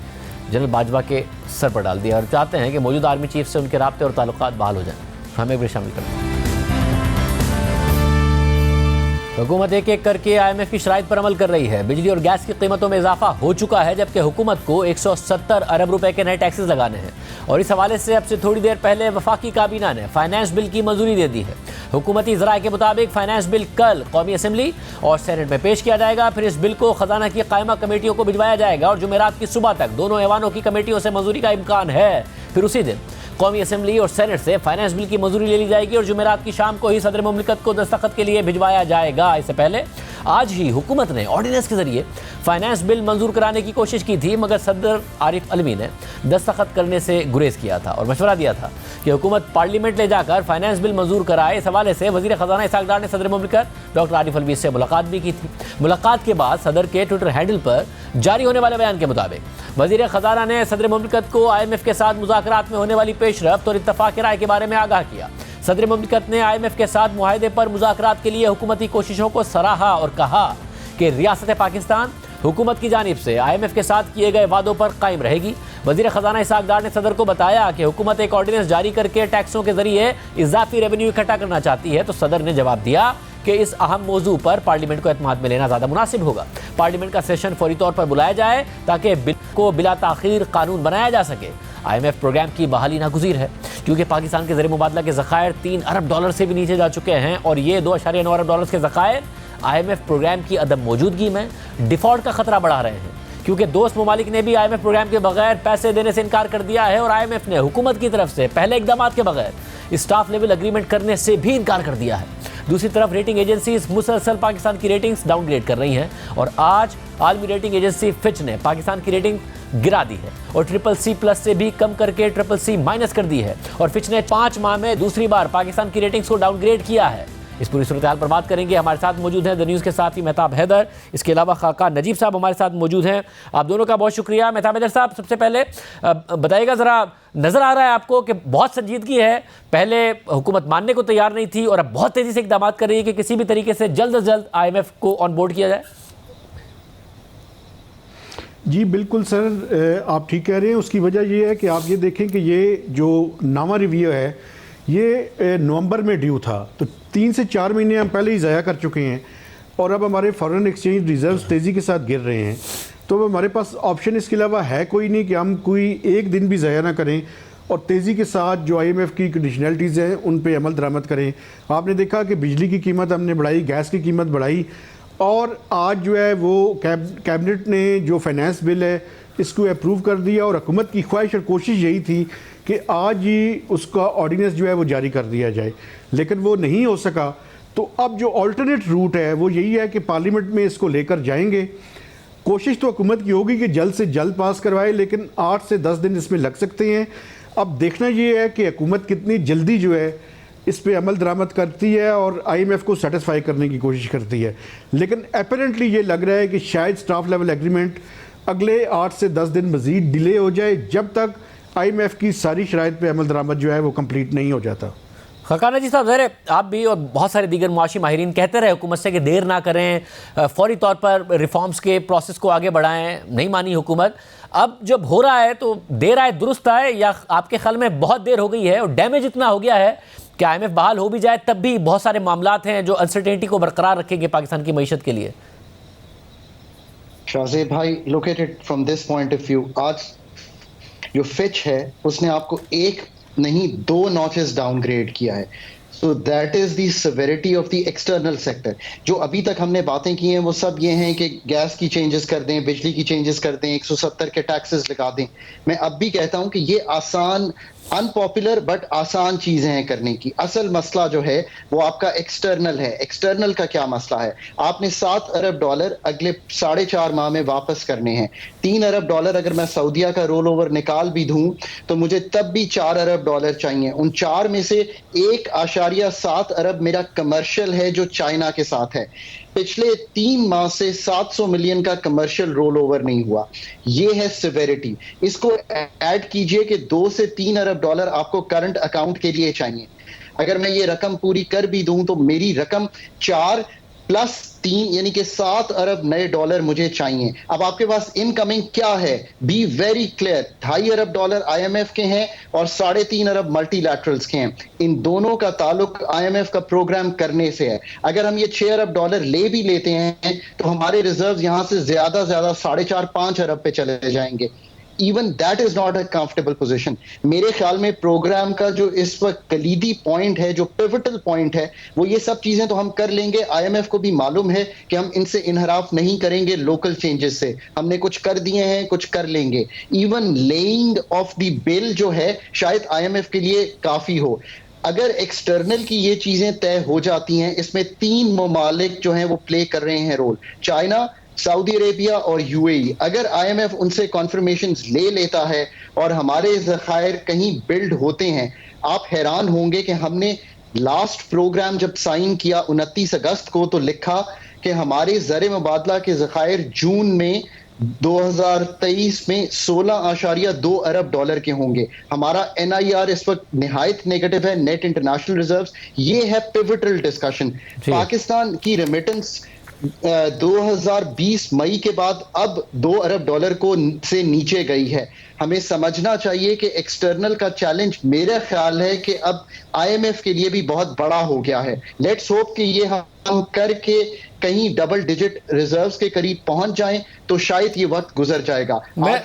A: जनरल बाजवा के सर पर डाल दिया और चाहते हैं कि मौजूदा आर्मी चीफ से उनके राब्ते और ताल्लुकात बहाल हो जाएं। हमें भी शामिल करें। हुकूमत एक एक करके IMF की शराइत पर अमल कर रही है। बिजली और गैस की कीमतों में इजाफा हो चुका है जबकि हुकूमत को 170 अरब रुपए के नए टैक्सेस लगाने हैं और इस हवाले से अब से थोड़ी देर पहले वफाकी काबीना ने फाइनेंस बिल की मंजूरी दे दी है। हुकूमती ज़राए के मुताबिक फाइनेंस बिल कल कौमी असम्बली और सेनेट में पेश किया जाएगा, फिर इस बिल को खजाना की कायमा कमेटियों को भिजवाया जाएगा और जुमेरात की सुबह तक दोनों ऐवानों की कमेटियों से मंजूरी का इम्कान है। फिर उसी दिन कौमी असम्बली और सेनेट से फाइनेंस बिल की मंजूरी ले ली जाएगी और जुमेरात की शाम को ही सदर मुमलिकत को दस्तखत के लिए भिजवाया जाएगा। इससे पहले आज ही हुकूमत ने ऑर्डिनेंस के जरिए फाइनेंस बिल मंजूर कराने की कोशिश की थी, मगर सदर आरिफ अलवी ने दस्तखत करने से गुरेज किया था और मशवरा दिया था कि हुकूमत पार्लियामेंट ले जाकर फाइनेंस बिल मंजूर कराए। इस हवाले से वजीर खजाना इसहाक डार ने सदर मुमलिकत डॉक्टर आरिफ अलवी से मुलाकात भी की थी। मुलाकात के बाद सदर के ट्विटर हैंडल पर जारी होने वाले बयान के मुताबिक वजीर खजाना ने सदर मुमलिकत को IMF के साथ मुज़ाकरात में होने वाली पेशरफ्त और इत्तफाक राय के बारे में आगाह किया। सदर मुमलिकत ने IMF के साथ मुआहदे पर मुज़ाकरात के लिए हुकूमती कोशिशों को सराहा और कहा कि रियासत पाकिस्तान हुकूमत की जानिब से IMF के साथ किए गए वादों पर कायम रहेगी। वज़ीर ख़जाना इसहाक डार ने सदर को बताया कि हुकूमत एक ऑर्डिनेंस जारी करके टैक्सों के जरिए इजाफी रेवेन्यू इकट्ठा करना चाहती है, तो सदर ने जवाब दिया कि इस अहम मौजू पर पार्लियामेंट को एतमाद में लेना ज़्यादा मुनासिब होगा। पार्लियामेंट का सेशन फौरी तौर पर बुलाया जाए ताकि बिल को बिला ताखीर कानून बनाया जा सके। IMF प्रोग्राम की बहाली नागुज़ीर है क्योंकि पाकिस्तान के ज़र मुबादला के ज़खायर $3 अरब से भी नीचे जा चुके हैं और ये $2.9 अरब के ज़खायर IMF प्रोग्राम की अदम मौजूदगी में डिफ़ॉल्ट का ख़तरा बढ़ा रहे हैं, क्योंकि दोस्त ममालिक ने भी IMF प्रोग्राम के बगैर पैसे देने से इनकार कर दिया है और IMF ने हुकूमत की तरफ से पहले इकदाम के बगैर स्टाफ लेवल एग्रीमेंट करने से भी इनकार कर दिया है। दूसरी तरफ रेटिंग एजेंसीज मुसलसल पाकिस्तान की रेटिंग्स डाउनग्रेड कर रही हैं और आज आलमी रेटिंग एजेंसी फिच ने पाकिस्तान की रेटिंग गिरा दी है और CCC+ से भी कम करके CCC- कर दी है और फिच ने 5 माह में दूसरी बार पाकिस्तान की रेटिंग्स को डाउनग्रेड किया है। इस पूरी सूरत हाल पर बात करेंगे। हमारे साथ मौजूद हैं द न्यूज़ के साथ ही मेहताब हैदर, इसके अलावा खाका नजीब साहब हमारे साथ मौजूद हैं। आप दोनों का बहुत शुक्रिया। मेहताब हैदर साहब, सबसे पहले बताइएगा ज़रा, नज़र आ रहा है आपको कि बहुत संजीदगी है, पहले हुकूमत मानने को तैयार नहीं थी और अब बहुत तेज़ी से इक़दाम कर रही है कि किसी भी तरीके से जल्द से जल्द IMF को ऑन बोर्ड किया जाए?
E: जी बिल्कुल सर, आप ठीक कह रहे हैं। उसकी वजह ये है कि आप ये देखें कि ये जो नामा रिव्यू है ये नवंबर में ड्यू था, तो 3 से 4 महीने हम पहले ही ज़ाया कर चुके हैं और अब हमारे फॉरेन एक्सचेंज रिजर्व्स तेज़ी के साथ गिर रहे हैं, तो हमारे पास ऑप्शन इसके अलावा है कोई नहीं कि हम कोई एक दिन भी ज़ाया ना करें और तेज़ी के साथ जो IMF की कंडीशनलिटीज़ हैं उन पे अमल दरामद करें। आपने देखा कि बिजली की कीमत हमने बढ़ाई, गैस की कीमत बढ़ाई और आज जो है वो कैबिनेट ने जो फाइनेंस बिल है इसको अप्रूव कर दिया और हुकूमत की ख्वाहिश और कोशिश यही थी कि आज ही उसका ऑर्डिनेंस जो है वो जारी कर दिया जाए, लेकिन वो नहीं हो सका। तो अब जो अल्टरनेट रूट है वो यही है कि पार्लियामेंट में इसको लेकर जाएंगे। कोशिश तो हुकूमत की होगी कि जल्द से जल्द पास करवाए, लेकिन 8 से 10 दिन इसमें लग सकते हैं। अब देखना ये है कि हुकूमत कितनी जल्दी जो है इस पे अमल दरामद करती है और IMF को सेटिस्फाई करने की कोशिश करती है। लेकिन अपेरेंटली ये लग रहा है कि शायद स्टाफ लेवल एग्रीमेंट अगले 8 से 10 दिन मज़ीद डिले हो जाए, जब तक IMF की सारी शराइत पे अमल दरामद जो है वो कंप्लीट नहीं हो जाता।
A: खकाना जी साहब, ज़रा आप भी और बहुत सारे दीगर मुआशी माहिरीन कहते रहे हुकूमत से कि देर ना करें, फौरी तौर पर रिफॉर्म्स के प्रोसेस को आगे बढ़ाएं, नहीं मानी हुकूमत। अब जब हो रहा है तो देर आए दुरुस्त आए, या आपके ख्याल में बहुत देर हो गई है और डैमेज इतना हो गया है कि IMF बहाल हो भी जाए तब भी बहुत सारे मामलात हैं जो अनसर्टेनिटी को बरकरार रखेंगे पाकिस्तान की मईशत के लिए?
F: शाहज़ेब भाई, look at it from this point of view. आज जो फिच है उसने आपको एक नहीं 2 नॉचेस डाउनग्रेड किया है। So that is the severity of the external sector. जो अभी तक हमने बातें की हैं वो सब ये हैं कि गैस की चेंजेस कर दें, बिजली की चेंजेस कर दें, 170 के टैक्सेस लगा दें। मैं अब भी कहता हूं कि ये आसान, अनपॉपुलर बट आसान चीजें हैं करने की। असल मसला जो है वो आपका एक्सटर्नल है। एक्सटर्नल का क्या मसला है? आपने $7 अरब अगले 4.5 माह में वापस करने हैं। $3 अरब अगर मैं सऊदिया का रोल ओवर निकाल भी दूं तो मुझे तब भी $4 अरब चाहिए। उन 4 में से 1.7 अरब मेरा कमर्शियल है जो चाइना के साथ है। पिछले 3 माह से 700 मिलियन का कमर्शियल रोल ओवर नहीं हुआ। ये है सिवेरिटी। इसको ऐड कीजिए कि 2 से 3 अरब डॉलर आपको करंट अकाउंट के लिए चाहिए। अगर मैं ये रकम पूरी कर भी दूं तो मेरी रकम 4 + 3 यानी कि 7 अरब नए डॉलर मुझे चाहिए। अब आपके पास इनकमिंग क्या है? Be very clear, $2.5 Arab IMF के हैं और 3.5 अरब मल्टीलैटरल्स के हैं। इन दोनों का ताल्लुक IMF का प्रोग्राम करने से है। अगर हम ये $6 अरब ले भी लेते हैं तो हमारे रिजर्व यहां से ज्यादा 4.5-5 अरब पे चले जाएंगे। Even that is not a comfortable position. मेरे ख्याल में प्रोग्राम का जो इस वक्त कलीदी पॉइंट है, जो पिवटल पॉइंट है, वो ये सब चीजें तो हम कर लेंगे। IMF को भी मालूम है कि हम इनसे इनहराफ नहीं करेंगे लोकल चेंजेस से। हमने कुछ कर दिए हैं, कुछ कर लेंगे। Even laying of the bill जो है शायद IMF के लिए काफी हो। अगर एक्सटर्नल की ये चीजें तय हो जाती हैं, इसमें 3 ममालिक जो हैं वो प्ले कर रहे हैं रोल, चाइना, सऊदी अरेबिया और UAE। अगर IMF उनसे कॉन्फर्मेशंस ले लेता है और हमारे ज़खायर कहीं बिल्ड होते हैं, आप हैरान होंगे कि हमने लास्ट प्रोग्राम जब साइन किया 29 अगस्त को तो लिखा कि हमारे ज़र मुबादला के ज़खायर जून में 2023 में 16.2 अरब डॉलर के होंगे। हमारा NIR इस वक्त निहायत नेगेटिव है, नेट इंटरनेशनल रिजर्व्स। ये है पिवटल डिस्कशन। पाकिस्तान की रेमिटेंस 2020 मई के बाद अब $2 अरब को से नीचे गई है। हमें समझना चाहिए कि एक्सटर्नल का चैलेंज मेरा ख्याल है कि अब IMF के लिए भी बहुत बड़ा हो गया है। लेट्स होप कि ये हम करके कहीं डबल डिजिट रिजर्व्स के करीब पहुंच जाएं तो शायद ये वक्त गुजर जाएगा।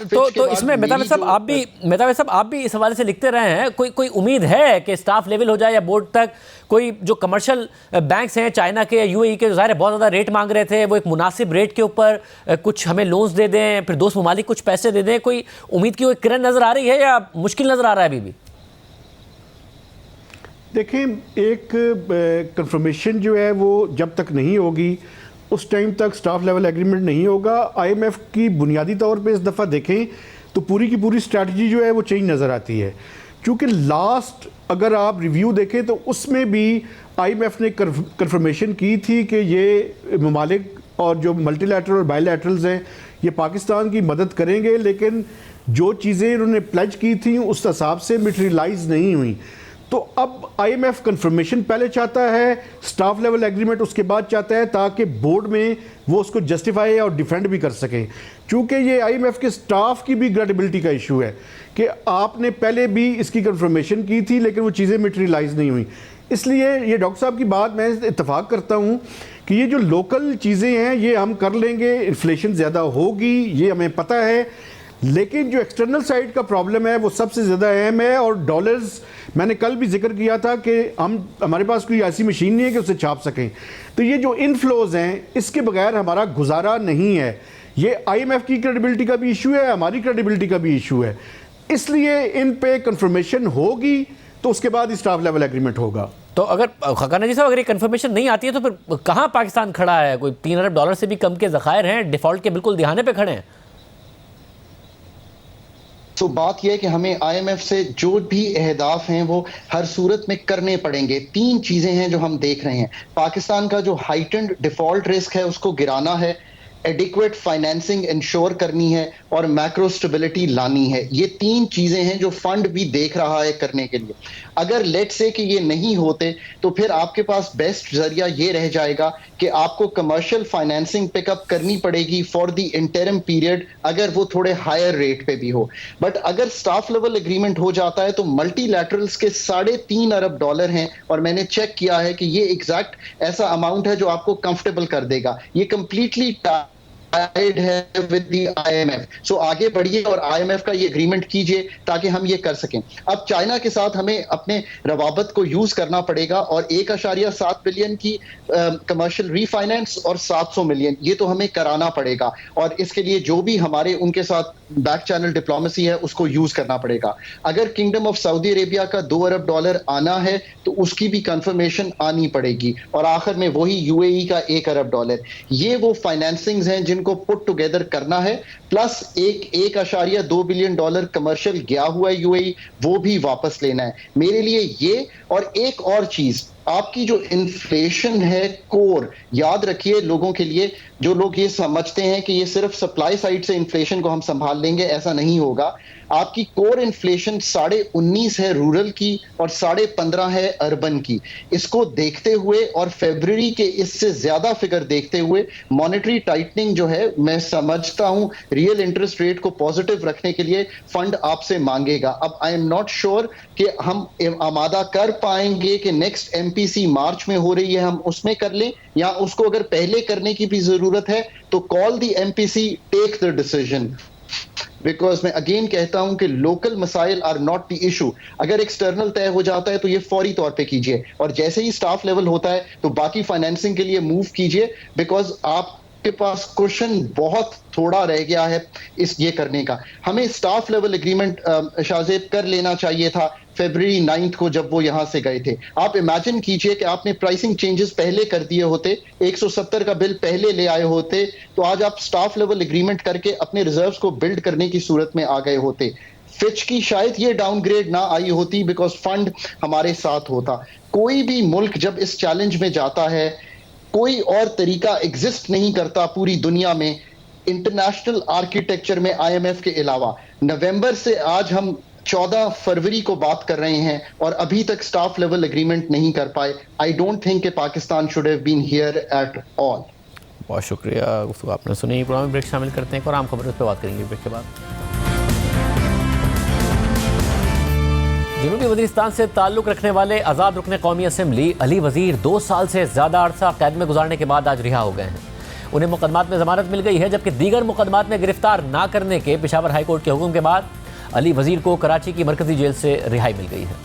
A: तो इसमें मेहताब साहब आप भी इस हवाले से लिखते रहे हैं, कोई उम्मीद है कि स्टाफ लेवल हो जाए या बोर्ड तक कोई जो कमर्शियल बैंक्स हैं चाइना के, UAE के, ज़ाहिर बहुत ज़्यादा रेट मांग रहे थे, वो एक मुनासिब रेट के ऊपर कुछ हमें लोन्स दे दें, फिर दोस्त ममालिक कुछ पैसे दे दें? कोई उम्मीद की कोई किरण नज़र आ रही है या मुश्किल नज़र आ रहा है अभी भी?
E: देखें, एक कंफर्मेशन जो है वो जब तक नहीं होगी उस टाइम तक स्टाफ लेवल एग्रीमेंट नहीं होगा। IMF की बुनियादी तौर पे इस दफ़ा देखें तो पूरी की पूरी स्ट्रैटेजी जो है वो चेंज नज़र आती है। क्योंकि लास्ट अगर आप रिव्यू देखें तो उसमें भी IMF ने कंफर्मेशन की थी कि ये ममालिक और जो मल्टीलैटरल और बायलैटरल्स हैं ये पाकिस्तान की मदद करेंगे, लेकिन जो चीज़ें उन्होंने प्लेज की थी उस हिसाब से मटेरियलाइज नहीं हुई। तो अब IMF कंफर्मेशन पहले चाहता है, स्टाफ लेवल एग्रीमेंट उसके बाद चाहता है, ताकि बोर्ड में वो उसको जस्टिफाई और डिफेंड भी कर सकें। चूँकि ये IMF के स्टाफ की भी क्रेडिबिलिटी का इशू है कि आपने पहले भी इसकी कंफर्मेशन की थी लेकिन वो चीज़ें मटेरियलाइज नहीं हुई। इसलिए ये डॉक्टर साहब की बात मैं इत्तेफाक करता हूँ कि ये जो लोकल चीज़ें हैं ये हम कर लेंगे, इन्फ्लेशन ज़्यादा होगी ये हमें पता है, लेकिन जो एक्सटर्नल साइड का प्रॉब्लम है वो सबसे ज़्यादा अहम है। और डॉलर्स मैंने कल भी जिक्र किया था कि हमारे पास कोई ऐसी मशीन नहीं है कि उसे छाप सकें। तो ये जो इनफ्लोज हैं इसके बगैर हमारा गुजारा नहीं है। ये IMF की क्रेडिबिलिटी का भी इशू है, हमारी क्रेडिबिलिटी का भी इशू है। इसलिए इन पे कंफर्मेशन होगी तो उसके बाद ही स्टाफ लेवल एग्रीमेंट होगा।
A: तो अगर खकाना जी साहब अगर ये कंफर्मेशन नहीं आती है तो फिर कहाँ पाकिस्तान खड़ा है? कोई $3 अरब से भी कम के ज़खायर हैं, डिफ़ॉल्ट के बिल्कुल दिहाने पे खड़े हैं।
F: तो बात यह है कि हमें IMF से जो भी अहदाफ हैं वो हर सूरत में करने पड़ेंगे। 3 चीज़ें हैं जो हम देख रहे हैं। पाकिस्तान का जो हाइटेंड डिफ़ॉल्ट रिस्क है उसको गिराना है, एडिक्वेट फाइनेंसिंग इंश्योर करनी है और मैक्रो स्टेबिलिटी लानी है। ये 3 चीजें हैं जो फंड भी देख रहा है करने के लिए। अगर लेट से कि ये नहीं होते तो फिर आपके पास बेस्ट जरिया ये रह जाएगा कि आपको कमर्शियल फाइनेंसिंग पिकअप करनी पड़ेगी फॉर द इंटरिम पीरियड, अगर वो थोड़े हायर रेट पे भी हो। बट अगर स्टाफ लेवल एग्रीमेंट हो जाता है तो मल्टीलैटरल्स के $3.5 अरब हैं, और मैंने चेक किया है कि ये एग्जैक्ट ऐसा अमाउंट है जो आपको कंफर्टेबल कर देगा। ये कंप्लीटली टाइड है विद द IMF। सो आगे बढ़िए और IMF का ये एग्रीमेंट कीजिए ताकि हम ये कर सकें। अब चाइना के साथ हमें अपने रवाबत को यूज करना पड़ेगा और 1.7 बिलियन की कमर्शियल रीफाइनेंस और 700 मिलियन ये तो हमें कराना पड़ेगा, और इसके लिए जो भी हमारे उनके साथ बैक चैनल डिप्लोमेसी है उसको यूज करना पड़ेगा। अगर किंगडम ऑफ सऊदी अरेबिया का $2 अरब आना है तो उसकी भी कंफर्मेशन आनी पड़ेगी, और आखिर में वही UAE का $1 अरब। ये वो फाइनेंसिंग्स हैं जिनको पुट टुगेदर करना है, प्लस $1.2 बिलियन कमर्शियल गया हुआ है UAE, वो भी वापस लेना है। मेरे लिए ये, और एक और चीज, आपकी जो इन्फ्लेशन है कोर, याद रखिए लोगों के लिए, जो लोग ये समझते हैं कि ये सिर्फ सप्लाई साइड से इन्फ्लेशन को हम संभाल लेंगे, ऐसा नहीं होगा। आपकी कोर इन्फ्लेशन 19.5 है रूरल की और 15.5 है अर्बन की। इसको देखते हुए और फरवरी के इससे ज्यादा फिगर देखते हुए मॉनेटरी टाइटनिंग जो है, मैं समझता हूं रियल इंटरेस्ट रेट को पॉजिटिव रखने के लिए फंड आपसे मांगेगा। अब आई एम नॉट श्योर कि हम आमादा कर पाएंगे कि नेक्स्ट MPC मार्च में हो रही है हम उसमें कर लें, या उसको अगर पहले करने की भी जरूरत है तो call the MPC, take the decision. Because मैं अगेन कहता हूं कि लोकल मसाइल आर नॉट द इशू। अगर एक्सटर्नल तय हो जाता है तो ये फौरी तौर पे कीजिए, और जैसे ही स्टाफ लेवल होता है तो बाकी फाइनेंसिंग के लिए मूव कीजिए, बिकॉज आपके पास क्वेश्चन बहुत थोड़ा रह गया है इस ये करने का। हमें स्टाफ लेवल एग्रीमेंट शाहजेब कर लेना चाहिए था फरवरी 9 को जब वो यहां से गए थे। आप इमेजिन कीजिए कि आपने प्राइसिंग चेंजेस पहले कर दिए होते, 170 का बिल पहले ले आए होते, तो आज आप स्टाफ लेवल एग्रीमेंट करके अपने रिजर्व्स को बिल्ड करने की सूरत में आ गए होते। फिच की शायद ये डाउनग्रेड ना आई होती बिकॉज फंड हमारे साथ होता। कोई भी मुल्क जब इस चैलेंज में जाता है, कोई और तरीका एग्जिस्ट नहीं करता पूरी दुनिया में इंटरनेशनल आर्किटेक्चर में IMF के अलावा। नवंबर से आज हम 14 फरवरी को बात कर रहे हैं और अभी तक स्टाफ लेवल एग्रीमेंट नहीं कर पाए। आई डोंट थिंक कि Pakistan should have been here at all.
A: बहुत शुक्रिया, गुफ्तगू आपने सुनी। प्रोग्राम में ब्रेक शामिल करते हैं और आम खबर पर बात करेंगे ब्रेक के बाद। जनूबी वज़ीरिस्तान से ताल्लुक़ रखने वाले आज़ाद रुकन कौमी असम्बली अली वज़ीर 2 साल से ज़्यादा अरसा कैद में गुजारने के बाद आज रिहा हो गए हैं। उन्हें मुकदमात में ज़मानत मिल गई है, जबकि दीगर मुकदमात में गिरफ्तार ना करने के पेशावर हाई कोर्ट के हुक्म के बाद अली वज़ीर को कराची की मरकज़ी जेल से रिहाई मिल गई है।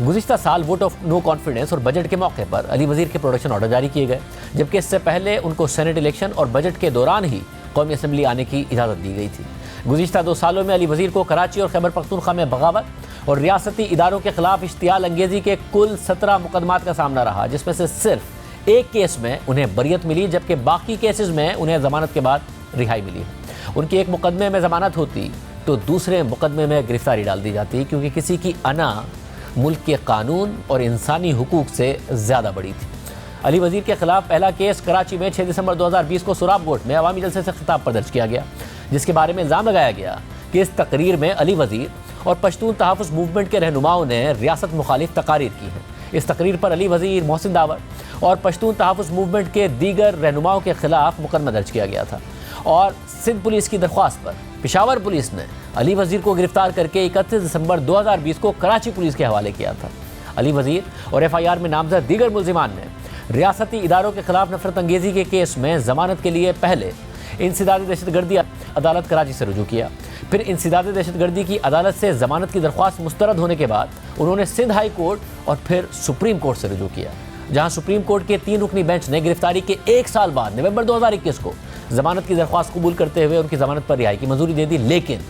A: गुज़िश्ता साल वोट ऑफ नो कॉन्फिडेंस और बजट के मौके पर अली वज़ीर के प्रोटेक्शन ऑर्डर जारी किए गए, जबकि इससे पहले उनको सेनेट इलेक्शन और बजट के दौरान ही कौमी असम्बली आने की इजाज़त दी गई थी। गुज़िश्ता 2 सालों में अली वज़ीर को कराची और खैबर पख्तूनख्वा में बगावत और रियासती इदारों के खिलाफ इश्तियाल अंगेज़ी के कुल 17 मुकदमात का सामना रहा, जिसमें से सिर्फ एक केस में उन्हें बरियत मिली, जबकि बाकी केसेस में उन्हें ज़मानत के बाद रिहाई मिली है। उनकी एक मुकदमे में ज़मानत होती तो दूसरे मुकदमे में गिरफ्तारी डाल दी जाती, क्योंकि किसी की अना मुल्क के कानून और इंसानी हुकूक से ज़्यादा बड़ी थी। अली वज़ीर के खिलाफ पहला केस कराची में 6 दिसंबर 2020 को सुराब कोर्ट में अवामी जलसे से खिताब पर दर्ज किया गया, जिसके बारे में इल्ज़ाम लगाया गया कि इस तकरीर में अली वज़ीर और पश्तून तहफ़्फ़ुज़ मूवमेंट के रहनुमाओं ने रियासत मुखालिफ तकारीर की है। इस तकरीर पर अली वज़ीर, मोहसिन दावर और पश्तून तहफ़्फ़ुज़ मूवमेंट के दीगर रहनुमाओं के खिलाफ मुकदमा दर्ज किया गया था, और सिंध पुलिस की दरख्वास्त पर पेशावर पुलिस ने अली वज़ीर को गिरफ्तार करके 31 दिसंबर 2020 को कराची पुलिस के हवाले किया था। अली वज़ीर और FIR में नामजद दीगर मुल्ज़िमान ने रियासती इदारों के खिलाफ नफरत अंगेज़ी के केस में ज़मानत के लिए पहले इंसदाद दहशतगर्दी अदालत कराची से रुजू किया। फिर इंसदाद दहशतगर्दी की अदालत से ज़मानत की दरख्वास्त मुस्तरद होने के बाद उन्होंने सिंध हाई कोर्ट और फिर सुप्रीम कोर्ट से रुजू किया, जहां सुप्रीम कोर्ट के 3 रुकनी बेंच ने गिरफ्तारी के 1 साल बाद नवंबर 2021 को ज़मानत की दरख्वास्त कबूल करते हुए उनकी ज़मानत पर रिहाई की मंजूरी दे दी। लेकिन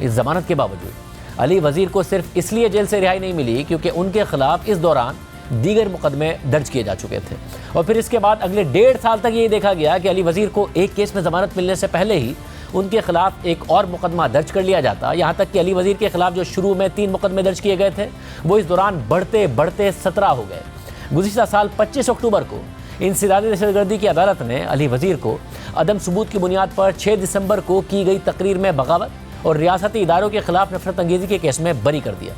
A: इस ज़मानत के बावजूद अली वज़ीर को सिर्फ इसलिए जेल से रिहाई नहीं मिली क्योंकि उनके खिलाफ इस दौरान दीगर मुकदमे दर्ज किए जा चुके थे, और फिर इसके बाद अगले 1.5 साल तक यही देखा गया कि अली वज़ीर को एक केस में ज़मानत मिलने से पहले ही उनके खिलाफ एक और मुकदमा दर्ज कर लिया जाता। यहाँ तक कि अली वज़ीर के खिलाफ जो शुरू में 3 मुकदमे दर्ज किए गए थे वो इस दौरान बढ़ते बढ़ते 17 हो गए। गुज़िश्ता साल 25 अक्टूबर को इंसदादी दहशतगर्दी की अदालत ने अली वजीर को अदम सबूत की बुनियाद पर 6 दिसंबर को की गई तकरीर में बगावत और रियासती इदारों के खिलाफ नफरत अंगेजी के केस में बरी कर दिया,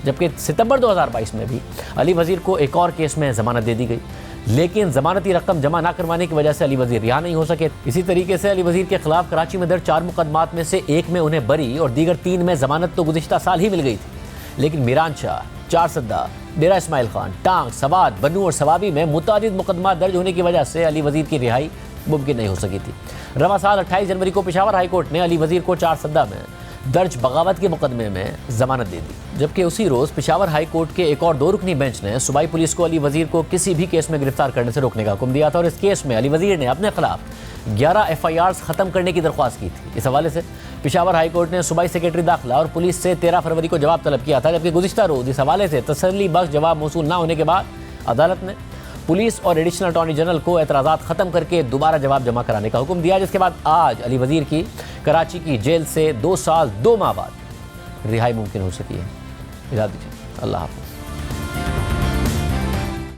A: जबकि सितंबर 2022 में भी अली वजीर को एक और केस में जमानत दे दी गई, लेकिन जमानती रकम जमा ना करवाने की वजह से अली वजीर रिहा नहीं हो सके। इसी तरीके से अली वजीर के खिलाफ कराची में दर्ज 4 मुकदमात में से एक में उन्हें बरी और दीगर 3 में जमानत तो गुज़िश्ता साल ही मिल गई थी, लेकिन मीरान शाह, चारसद्दा, डेरा इस्माइल खान, टांग, सवाद, बन्नू और सवाबी में मुतादिद मुकदमा दर्ज होने की वजह से अली वजीर की रिहाई मुमकिन नहीं हो सकी थी। रवा साल 28 जनवरी को पेशावर हाई कोर्ट ने अली वजीर को चारसद्दा में दर्ज बगावत के मुकदमे में जमानत दे दी, जबकि उसी रोज़ पेशावर हाई कोर्ट के एक और 2 रुकनी बेंच ने सूबाई पुलिस को अली वजीर को किसी भी केस में गिरफ्तार करने से रोकने का हुक्म दिया था और इस केस में अली वजीर ने अपने खिलाफ 11 FIRs ख़त्म करने की दरख्वास्त की थी। इस हवाले से पेशावर हाई कोर्ट ने सूबाई सेक्रेटरी दाखिला और पुलिस से 13 फरवरी को जवाब तलब किया था, जबकि गुज़िश्ता रोज़ इस हवाले से तसल्ली बख्श जवाब मौसूल न होने के बाद अदालत ने पुलिस और एडिशनल अटॉर्नी जनरल को एतराज़ात ख़त्म करके दोबारा जवाब जमा कराने का हुक्म दिया, जिसके बाद आज अली वजीर की कराची की जेल से 2 साल 2 माह बाद रिहाई मुमकिन हो सकी है। इजाज़त दीजिए, अल्लाह हाफ़िज़।